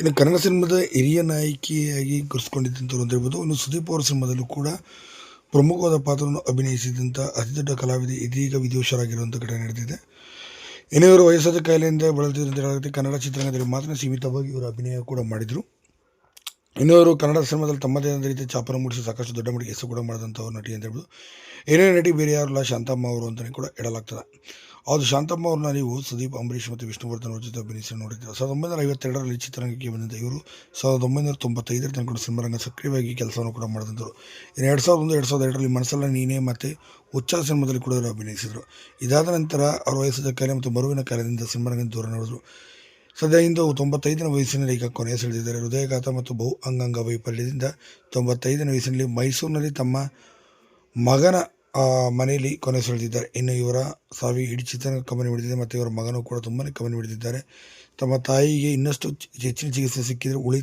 ಇನ್ನು ಕನ್ನಡ ಸಿನಿಮಾದ ಹಿರಿಯ ನಾಯಕಿಯಾಗಿ ಗುರುತಿಸಿಕೊಂಡಿದ್ದಂಥವ್ರು ಅಂತ ಹೇಳ್ಬೋದು. ಇನ್ನು ಸುದೀಪ್ ಅವರ ಸಿನಿಮಾದಲ್ಲೂ ಕೂಡ ಪ್ರಮುಖವಾದ ಪಾತ್ರವನ್ನು ಅಭಿನಯಿಸಿದಂಥ ಅತಿದೊಡ್ಡ ಕಲಾವಿದೆ ಇದೀಗ ವಿಧಿವಶರಾಗಿರುವಂಥ ಘಟನೆ ನಡೆದಿದೆ. ಇನ್ನು ಇವರು ವಯಸ್ಸಾದ ಕಾಯಿಲೆಯಿಂದ ಬಳಲುತ್ತಿದ್ದರು ಅಂತ ಹೇಳಲಾಗುತ್ತೆ. ಕನ್ನಡ ಚಿತ್ರರಂಗದಲ್ಲಿ ಮಾತ್ರ ಸೀಮಿತವಾಗಿ ಇವರು ಅಭಿನಯ ಕೂಡ ಮಾಡಿದರು. ಇನ್ನು ಅವರು ಕನ್ನಡ ಸಿನಿಮಾದಲ್ಲಿ ತಮ್ಮದೇ ಆದ ರೀತಿಯ ಛಾಪನ್ನು ಮೂಡಿಸಿ ಸಾಕಷ್ಟು ದೊಡ್ಡ ಮಟ್ಟಿಗೆ ಹೆಸರು ಕೂಡ ಮಾಡಿದಂಥವ್ರು ನಟಿ ಅಂತ ಹೇಳ್ಬೋದು. ಏನೇ ನಟಿ ಬೇರೆ ಯಾರಲ್ಲ, ಶಾಂತಮ್ಮ ಅವರು ಅಂತಲೇ ಕೂಡ ಹೇಳಲಾಗ್ತದೆ. ಹೌದು, ಶಾಂತಮ್ಮ ಅವ್ರನ್ನ ನೀವು ಸುದೀಪ್, ಅಂಬರೀಷ್ ಮತ್ತು ವಿಷ್ಣುವರ್ಧನ್ ಅವ್ರ ಜೊತೆ ಅಭಿನಯಿಸಿ ನೋಡಿದ್ದೀವಿ. 1952ರಲ್ಲಿ ಚಿತ್ರರಂಗಕ್ಕೆ ಬಂದಂಥ ಇವರು 1995 ತನಕ ಸಿನಿಮಾರಂಗ ಸಕ್ರಿಯವಾಗಿ ಕೆಲಸವನ್ನು ಕೂಡ ಮಾಡಿದಂಥವ್ರು. ಇನ್ನು 2001-2002ರಲ್ಲಿ ಮನಸ್ಸಲ್ಲ ನೀನೇ ಮತ್ತು ಹುಚ್ಚ ಸಿನಿಮಾದಲ್ಲಿ ಕೂಡ ಇವರು ಅಭಿನಯಿಸಿದರು. ಇದಾದ ನಂತರ ಅವರ ವಯಸ್ಸಾದ ಕಾಯಿಲೆ ಮತ್ತು ಮರುವಿನ ಕಾಲದಿಂದ ಸಿನಿಮಾರಂಗದಿಂದ ದೂರ ನಡೆದರು. ಸದ್ಯ ಇಂದು 95ನೇ ವಯಸ್ಸಿನಲ್ಲಿ ಈಗ ಕೊನೆಯ ಸೆಳೆದಿದ್ದಾರೆ. ಹೃದಯಾಘಾತ ಮತ್ತು ಬಹು ಅಂಗಾಂಗ ವೈಫಲ್ಯದಿಂದ 95ನೇ ವಯಸ್ಸಿನಲ್ಲಿ ಮೈಸೂರಿನಲ್ಲಿ ತಮ್ಮ ಮಗನ ಮನೆಯಲ್ಲಿ ಕೊನೆ ಸೆಳೆದಿದ್ದಾರೆ. ಇನ್ನು ಇವರ ಸಾವಿಗೆ ಇಡೀ ಚಿತ್ರರಂಗ ಕಮ್ಮನಿ ಹಿಡಿದಿದೆ ಮತ್ತು ಇವರ ಮಗನೂ ಕೂಡ ತುಂಬಾ ಕಮ್ಮನಿ ಹಿಡಿದಿದ್ದಾರೆ. ತಮ್ಮ ತಾಯಿಗೆ ಇನ್ನಷ್ಟು ಹೆಚ್ಚಿನ ಚಿಕಿತ್ಸೆ ಸಿಕ್ಕಿದರೆ